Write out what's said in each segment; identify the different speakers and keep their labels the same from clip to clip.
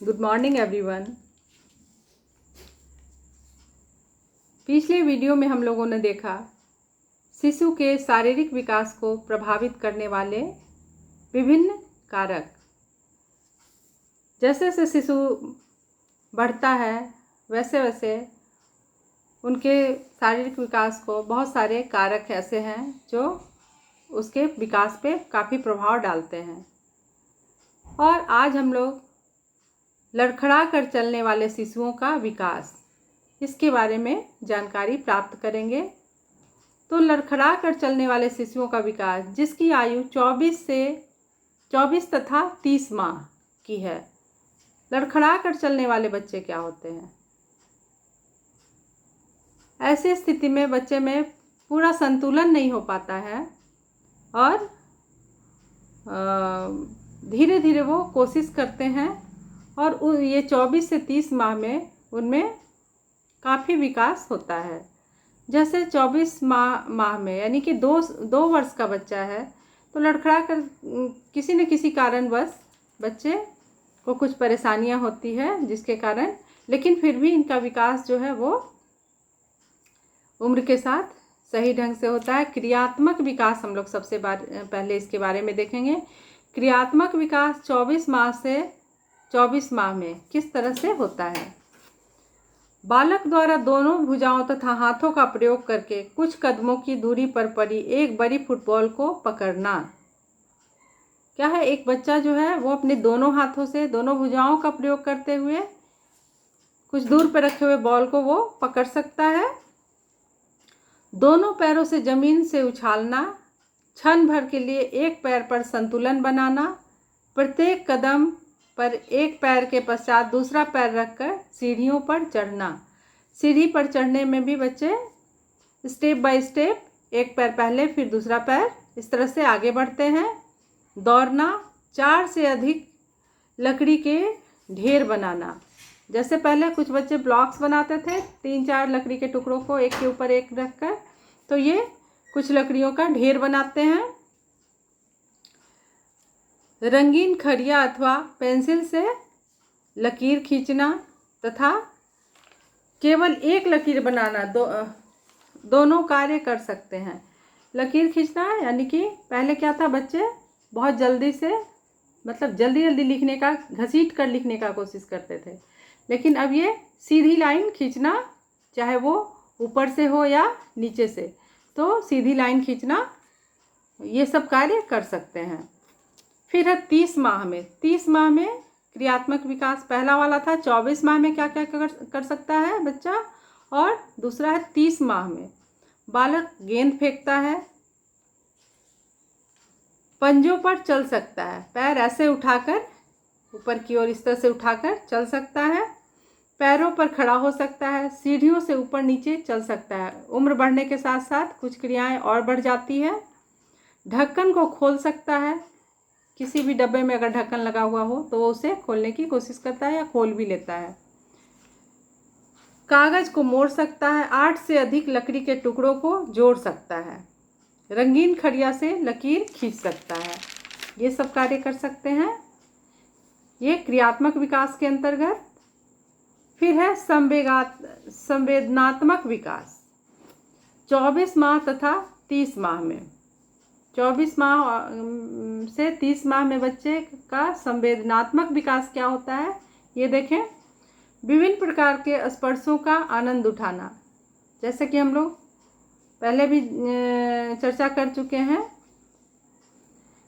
Speaker 1: Good morning everyone. पिछले video में हम लोगों ने देखा शिशु के शारीरिक विकास को प्रभावित करने वाले विभिन्न कारक। जैसे जैसे शिशु बढ़ता है वैसे वैसे उनके शारीरिक विकास को बहुत सारे कारक ऐसे हैं जो उसके विकास पे काफ़ी प्रभाव डालते हैं। और आज हम लोग लड़खड़ा कर चलने वाले शिशुओं का विकास, इसके बारे में जानकारी प्राप्त करेंगे। तो लड़खड़ा कर चलने वाले शिशुओं का विकास, जिसकी आयु 24 तथा 30 माह की है। लड़खड़ा कर चलने वाले बच्चे क्या होते हैं? ऐसी स्थिति में बच्चे में पूरा संतुलन नहीं हो पाता है और धीरे धीरे वो कोशिश करते हैं और ये 24 से 30 माह में उनमें काफ़ी विकास होता है। जैसे 24 माह में यानी कि दो वर्ष का बच्चा है तो लड़खड़ा कर किसी न किसी कारणवश बच्चे को कुछ परेशानियां होती है जिसके कारण, लेकिन फिर भी इनका विकास जो है वो उम्र के साथ सही ढंग से होता है। क्रियात्मक विकास हम लोग सबसे पहले इसके बारे में देखेंगे। क्रियात्मक विकास 24 माह से 24 माह में किस तरह से होता है? बालक द्वारा दोनों भुजाओं तथा हाथों का प्रयोग करके कुछ कदमों की दूरी पर पड़ी एक बड़ी फुटबॉल को पकड़ना। क्या है? एक बच्चा जो है वो अपने दोनों हाथों से दोनों भुजाओं का प्रयोग करते हुए कुछ दूर पर रखे हुए बॉल को वो पकड़ सकता है। दोनों पैरों से जमीन से उछालना, क्षण भर के लिए एक पैर पर संतुलन बनाना, प्रत्येक कदम पर एक पैर के पश्चात दूसरा पैर रखकर सीढ़ियों पर चढ़ना। सीढ़ी पर चढ़ने में भी बच्चे स्टेप बाय स्टेप एक पैर पहले फिर दूसरा पैर इस तरह से आगे बढ़ते हैं। दौड़ना, 4 से अधिक लकड़ी के ढेर बनाना। जैसे पहले कुछ बच्चे ब्लॉक्स बनाते थे 3-4 लकड़ी के टुकड़ों को एक के ऊपर एक रखकर, तो ये कुछ लकड़ियों का ढेर बनाते हैं। रंगीन खड़िया अथवा पेंसिल से लकीर खींचना तथा केवल एक लकीर बनाना, दोनों कार्य कर सकते हैं। लकीर खींचना यानी कि पहले क्या था, बच्चे बहुत जल्दी से जल्दी जल्दी लिखने का, घसीट कर लिखने का कोशिश करते थे, लेकिन अब ये सीधी लाइन खींचना, चाहे वो ऊपर से हो या नीचे से, तो सीधी लाइन खींचना ये सब कार्य कर सकते हैं। फिर है 30 माह में। 30 माह में क्रियात्मक विकास पहला वाला था 24 माह में क्या क्या कर सकता है बच्चा, और दूसरा है 30 माह में। बालक गेंद फेंकता है, पंजों पर चल सकता है, पैर ऐसे उठाकर ऊपर की ओर इस तरह से उठाकर चल सकता है, पैरों पर खड़ा हो सकता है, सीढ़ियों से ऊपर नीचे चल सकता है। उम्र बढ़ने के साथ साथ कुछ क्रियाएं और बढ़ जाती है। ढक्कन को खोल सकता है, किसी भी डब्बे में अगर ढक्कन लगा हुआ हो तो वो उसे खोलने की कोशिश करता है या खोल भी लेता है। कागज को मोड़ सकता है, 8 से अधिक लकड़ी के टुकड़ों को जोड़ सकता है, रंगीन खड़िया से लकीर खींच सकता है। ये सब कार्य कर सकते हैं, ये क्रियात्मक विकास के अंतर्गत। फिर है संवेदनात्मक विकास 24 माह तथा 30 माह में। 24 माह से 30 माह में बच्चे का संवेदनात्मक विकास क्या होता है, ये देखें। विभिन्न प्रकार के स्पर्शों का आनंद उठाना, जैसे कि हम लोग पहले भी चर्चा कर चुके हैं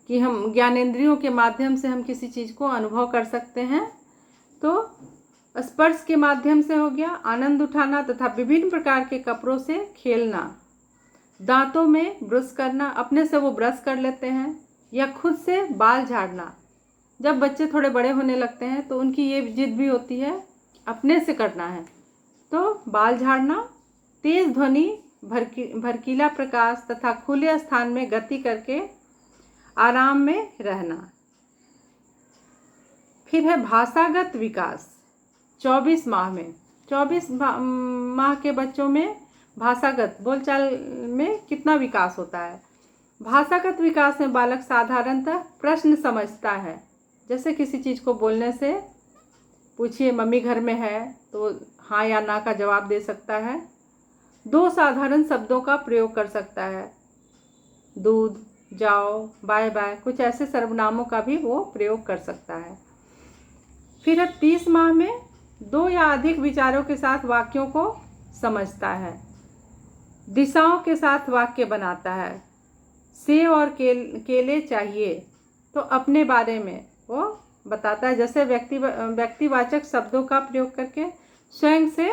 Speaker 1: कि हम ज्ञानेंद्रियों के माध्यम से हम किसी चीज़ को अनुभव कर सकते हैं, तो स्पर्श के माध्यम से हो गया आनंद उठाना, तथा विभिन्न प्रकार के कपड़ों से खेलना, दांतों में ब्रश करना, अपने से वो ब्रश कर लेते हैं, या खुद से बाल झाड़ना। जब बच्चे थोड़े बड़े होने लगते हैं तो उनकी ये जिद भी होती है अपने से करना है, तो बाल झाड़ना, तेज ध्वनि, भड़कीला प्रकाश तथा खुले स्थान में गति करके आराम में रहना। फिर है भाषागत विकास 24 माह में। 24 माह के बच्चों में भाषागत बोलचाल में कितना विकास होता है? भाषागत विकास में बालक साधारणतः प्रश्न समझता है, जैसे किसी चीज़ को बोलने से पूछिए मम्मी घर में है तो हाँ या ना का जवाब दे सकता है। 2 साधारण शब्दों का प्रयोग कर सकता है, दूध, जाओ, बाय बाय, कुछ ऐसे सर्वनामों का भी वो प्रयोग कर सकता है। फिर है 30 माह में 2 या अधिक विचारों के साथ वाक्यों को समझता है, दिशाओं के साथ वाक्य बनाता है। सेब और केले चाहिए तो अपने बारे में वो बताता है, जैसे व्यक्तिवाचक शब्दों का प्रयोग करके स्वयं से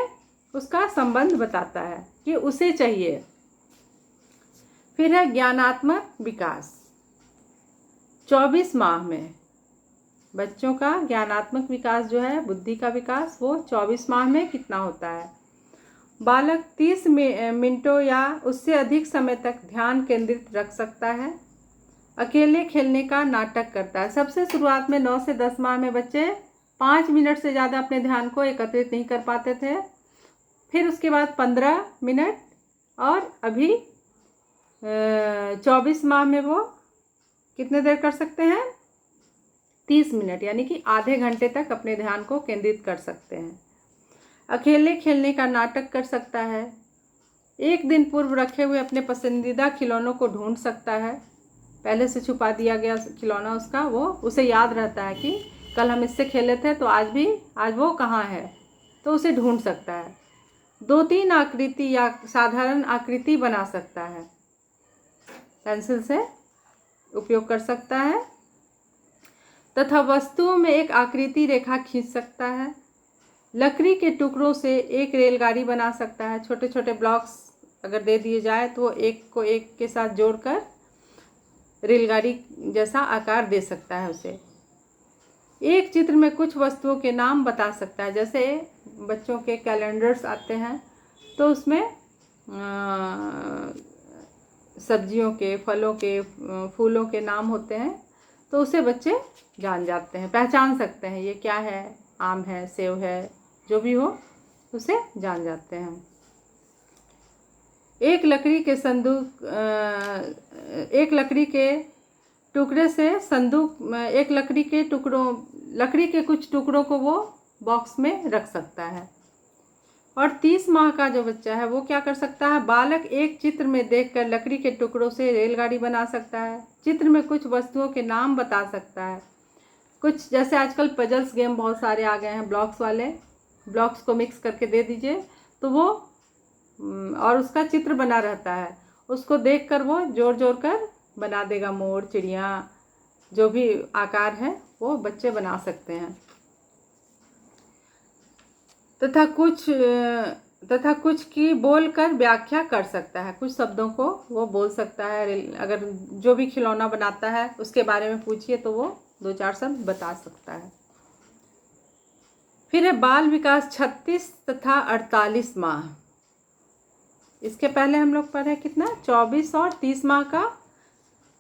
Speaker 1: उसका संबंध बताता है कि उसे चाहिए। फिर है ज्ञानात्मक विकास। 24 माह में बच्चों का ज्ञानात्मक विकास जो है, बुद्धि का विकास, वो 24 माह में कितना होता है। बालक 30 मिनटों या उससे अधिक समय तक ध्यान केंद्रित रख सकता है, अकेले खेलने का नाटक करता है। सबसे शुरुआत में 9 से 10 माह में बच्चे 5 मिनट से ज़्यादा अपने ध्यान को एकत्रित नहीं कर पाते थे। फिर उसके बाद 15 मिनट और अभी 24 माह में वो कितने देर कर सकते हैं, 30 मिनट, यानी कि आधे घंटे तक अपने ध्यान को केंद्रित कर सकते हैं। अकेले खेलने का नाटक कर सकता है, एक दिन पूर्व रखे हुए अपने पसंदीदा खिलौनों को ढूंढ सकता है। पहले से छुपा दिया गया खिलौना उसका, वो उसे याद रहता है कि कल हम इससे खेले थे तो आज वो कहाँ है, तो उसे ढूंढ सकता है। 2-3 आकृति या साधारण आकृति बना सकता है, पेंसिल से उपयोग कर सकता है, तथा वस्तुओं में एक आकृति रेखा खींच सकता है। लकड़ी के टुकड़ों से एक रेलगाड़ी बना सकता है। छोटे छोटे ब्लॉक्स अगर दे दिए जाए तो एक को एक के साथ जोड़कर रेलगाड़ी जैसा आकार दे सकता है उसे। एक चित्र में कुछ वस्तुओं के नाम बता सकता है, जैसे बच्चों के कैलेंडर्स आते हैं तो उसमें सब्जियों के, फलों के, फूलों के नाम होते हैं, तो उसे बच्चे जान जाते हैं, पहचान सकते हैं ये क्या है, आम है, सेब है, जो भी हो उसे जान जाते हैं। एक लकड़ी के टुकड़े से संदूक, लकड़ी के कुछ टुकड़ों को वो बॉक्स में रख सकता है। और 30 माह का जो बच्चा है वो क्या कर सकता है, बालक एक चित्र में देखकर लकड़ी के टुकड़ों से रेलगाड़ी बना सकता है, चित्र में कुछ वस्तुओं के नाम बता सकता है। कुछ जैसे आजकल पजल्स गेम बहुत सारे आ गए हैं, ब्लॉक्स वाले, ब्लॉक्स को मिक्स करके दे दीजिए तो वो और उसका चित्र बना रहता है, उसको देखकर वो जोड़ जोड़ कर बना देगा। मोर, चिड़िया, जो भी आकार है वो बच्चे बना सकते हैं। तथा कुछ की बोलकर व्याख्या कर सकता है, कुछ शब्दों को वो बोल सकता है। अगर जो भी खिलौना बनाता है उसके बारे में पूछिए तो वो 2-4 शब्द बता सकता है। फिर है बाल विकास 36 तथा 48 माह। इसके पहले हम लोग पढ़े कितना, 24 और 30 माह का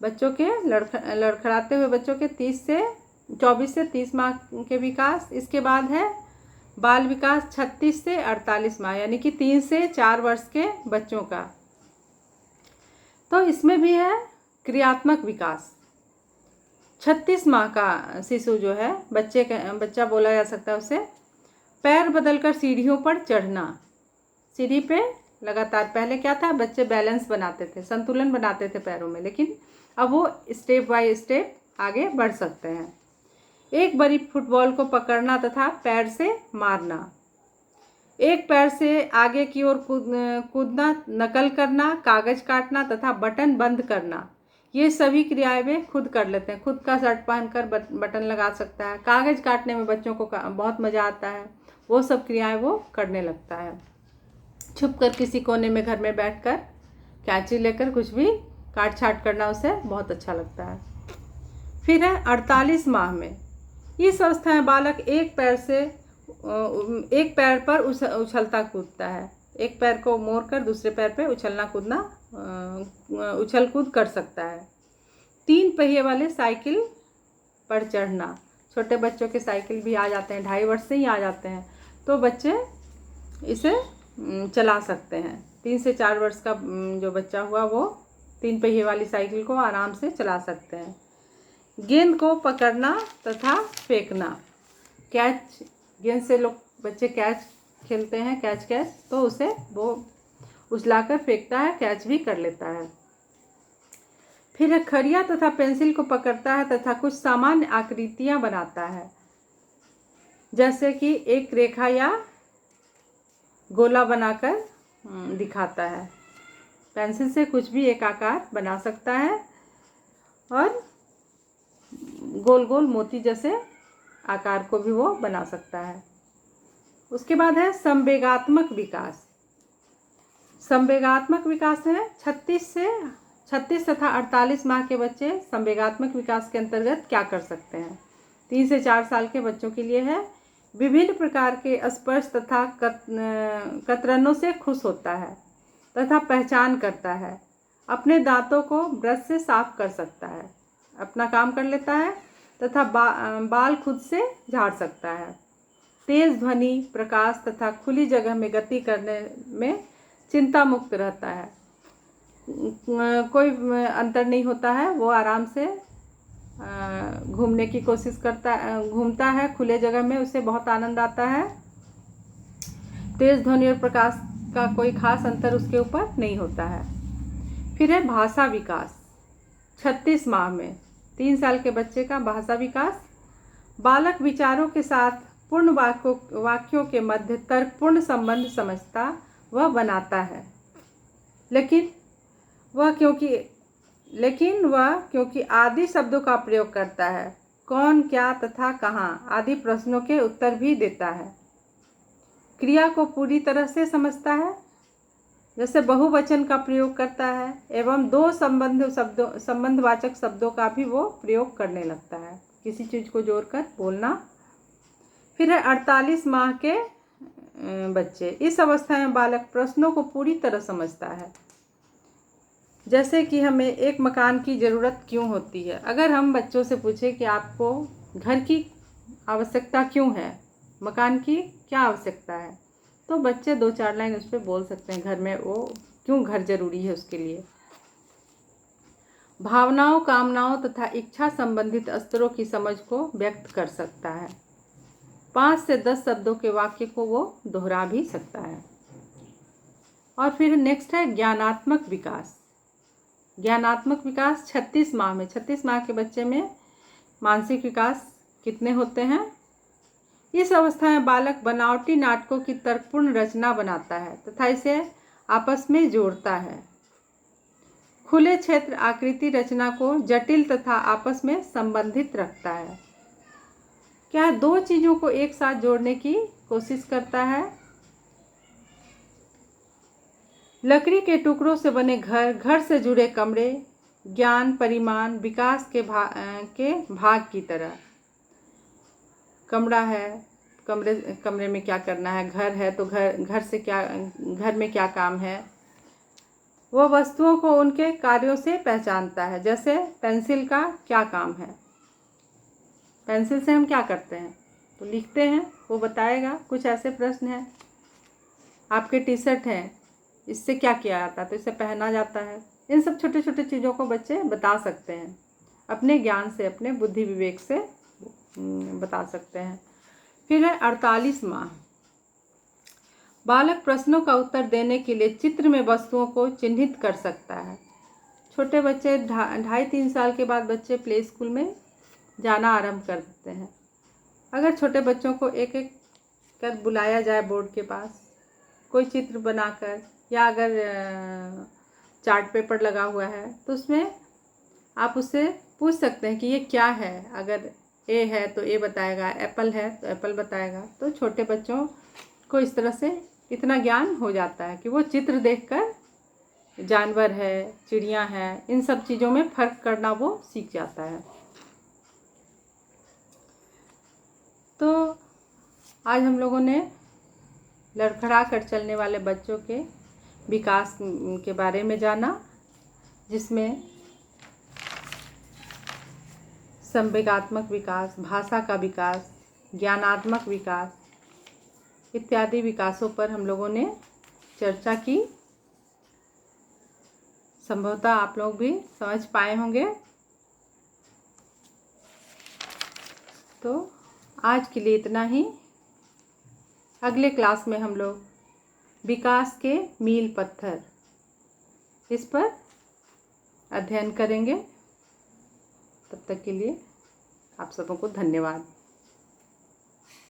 Speaker 1: बच्चों के लड़खड़ाते हुए बच्चों के 24 से 30 माह के विकास। इसके बाद है बाल विकास 36 से 48 माह, यानी कि 3 से 4 वर्ष के बच्चों का। तो इसमें भी है क्रियात्मक विकास। 36 माह का शिशु जो है, बच्चा बोला जा सकता है उसे, पैर बदलकर सीढ़ियों पर चढ़ना, सीढ़ी पे लगातार। पहले क्या था, बच्चे बैलेंस बनाते थे, संतुलन बनाते थे पैरों में, लेकिन अब वो स्टेप बाय स्टेप आगे बढ़ सकते हैं। एक बड़ी फुटबॉल को पकड़ना तथा पैर से मारना, एक पैर से आगे की ओर कूदना, नकल करना, कागज काटना तथा बटन बंद करना, ये सभी क्रियाएं वे खुद कर लेते हैं। खुद का शर्ट पहनकर बटन लगा सकता है। कागज काटने में बच्चों को बहुत मज़ा आता है, वो सब क्रियाएं वो करने लगता है। छुप कर किसी कोने में घर में बैठकर कैंची लेकर कुछ भी काट छाट करना उसे बहुत अच्छा लगता है। फिर है 48 माह में। इस अवस्था में बालक एक पैर पर उछलता कूदता है, एक पैर को मोड़कर दूसरे पैर पे उछल कूद कर सकता है। 3 पहिए वाले साइकिल पर चढ़ना, छोटे बच्चों के साइकिल भी आ जाते हैं, 2.5 वर्ष से ही आ जाते हैं, तो बच्चे इसे चला सकते हैं। 3 से 4 वर्ष का जो बच्चा हुआ वो 3 पहिए वाली साइकिल को आराम से चला सकते हैं। गेंद को पकड़ना तथा फेंकना, कैच गेंद से लोग बच्चे कैच खेलते हैं, कैच, तो उसे वो उछलाकर फेंकता है, कैच भी कर लेता है। फिर खड़िया तथा पेंसिल को पकड़ता है तथा कुछ सामान्य आकृतियां बनाता है, जैसे कि एक रेखा या गोला बनाकर दिखाता है। पेंसिल से कुछ भी एक आकार बना सकता है और गोल गोल मोती जैसे आकार को भी वो बना सकता है। उसके बाद है संवेगात्मक विकास। संवेगात्मक विकास है 36 तथा 48 माह के बच्चे संवेगात्मक विकास के अंतर्गत क्या कर सकते हैं। 3 से 4 साल के बच्चों के लिए है विभिन्न प्रकार के स्पर्श तथा कतरनों से खुश होता है तथा पहचान करता है। अपने दांतों को ब्रश से साफ कर सकता है, अपना काम कर लेता है तथा बाल खुद से झाड़ सकता है। तेज ध्वनि, प्रकाश तथा खुली जगह में गति करने में चिंता मुक्त रहता है। कोई अंतर नहीं होता है, वो आराम से घूमने की कोशिश घूमता है खुले जगह में, उसे बहुत आनंद आता है। तेज ध्वनि और प्रकाश का कोई खास अंतर उसके ऊपर नहीं होता है। फिर है भाषा विकास 36 माह में 3 साल के बच्चे का भाषा विकास। बालक विचारों के साथ पूर्ण वाक्यों के मध्य तर्कपूर्ण संबंध समझता व बनाता है, लेकिन वह क्योंकि आदि शब्दों का प्रयोग करता है, कौन, क्या तथा कहाँ आदि प्रश्नों के उत्तर भी देता है। क्रिया को पूरी तरह से समझता है, जैसे बहुवचन का प्रयोग करता है एवं 2 संबंधवाचक शब्दों का भी वो प्रयोग करने लगता है, किसी चीज़ को जोड़कर बोलना। फिर है 48 माह के बच्चे। इस अवस्था में बालक प्रश्नों को पूरी तरह समझता है, जैसे कि हमें एक मकान की ज़रूरत क्यों होती है। अगर हम बच्चों से पूछें कि आपको घर की आवश्यकता क्यों है, मकान की क्या आवश्यकता है, तो बच्चे 2-4 लाइन उस पर बोल सकते हैं, घर में वो क्यों घर जरूरी है उसके लिए। भावनाओं, कामनाओं तथा इच्छा संबंधित स्तरों की समझ को व्यक्त कर सकता है। 5 से 10 शब्दों के वाक्य को वो दोहरा भी सकता है। और फिर नेक्स्ट है ज्ञानात्मक विकास। ज्ञानात्मक विकास 36 माह में 36 माह के बच्चे में मानसिक विकास कितने होते हैं। इस अवस्था में बालक बनावटी नाटकों की तर्कपूर्ण रचना बनाता है तथा इसे आपस में जोड़ता है। खुले क्षेत्र आकृति रचना को जटिल तथा आपस में संबंधित रखता है। क्या 2 चीज़ों को एक साथ जोड़ने की कोशिश करता है। लकड़ी के टुकड़ों से बने घर से जुड़े कमरे, ज्ञान, परिमाण, विकास के भाग की तरह। कमरा है, कमरे में क्या करना है, घर है तो घर में क्या काम है। वह वस्तुओं को उनके कार्यों से पहचानता है, जैसे पेंसिल का क्या काम है। पेंसिल से हम क्या करते हैं, तो लिखते हैं, वो बताएगा। कुछ ऐसे प्रश्न हैं, आपके टी शर्ट हैं, इससे क्या किया जाता है, तो इसे पहना जाता है। इन सब छोटे छोटे चीज़ों को बच्चे बता सकते हैं, अपने ज्ञान से, अपने बुद्धि विवेक से बता सकते हैं। फिर है 48 माह। बालक प्रश्नों का उत्तर देने के लिए चित्र में वस्तुओं को चिन्हित कर सकता है। छोटे बच्चे 2.5-3 साल के बाद बच्चे प्ले स्कूल में जाना आरंभ कर देते हैं। अगर छोटे बच्चों को एक एक कर बुलाया जाए बोर्ड के पास, कोई चित्र बनाकर, या अगर चार्ट पेपर लगा हुआ है तो उसमें आप उससे पूछ सकते हैं कि ये क्या है। अगर ए है तो ए बताएगा, एप्पल है तो एप्पल बताएगा। तो छोटे बच्चों को इस तरह से इतना ज्ञान हो जाता है कि वो चित्र देखकर जानवर है, चिड़िया है, इन सब चीज़ों में फ़र्क करना वो सीख जाता है। तो आज हम लोगों ने लड़खड़ा कर चलने वाले बच्चों के विकास के बारे में जाना, जिसमें संवेगात्मक विकास, भाषा का विकास, ज्ञानात्मक विकास इत्यादि विकासों पर हम लोगों ने चर्चा की। संभवतः आप लोग भी समझ पाए होंगे। तो आज के लिए इतना ही। अगले क्लास में हम लोग विकास के मील पत्थर इस पर अध्ययन करेंगे। तब तक के लिए आप सबों को धन्यवाद।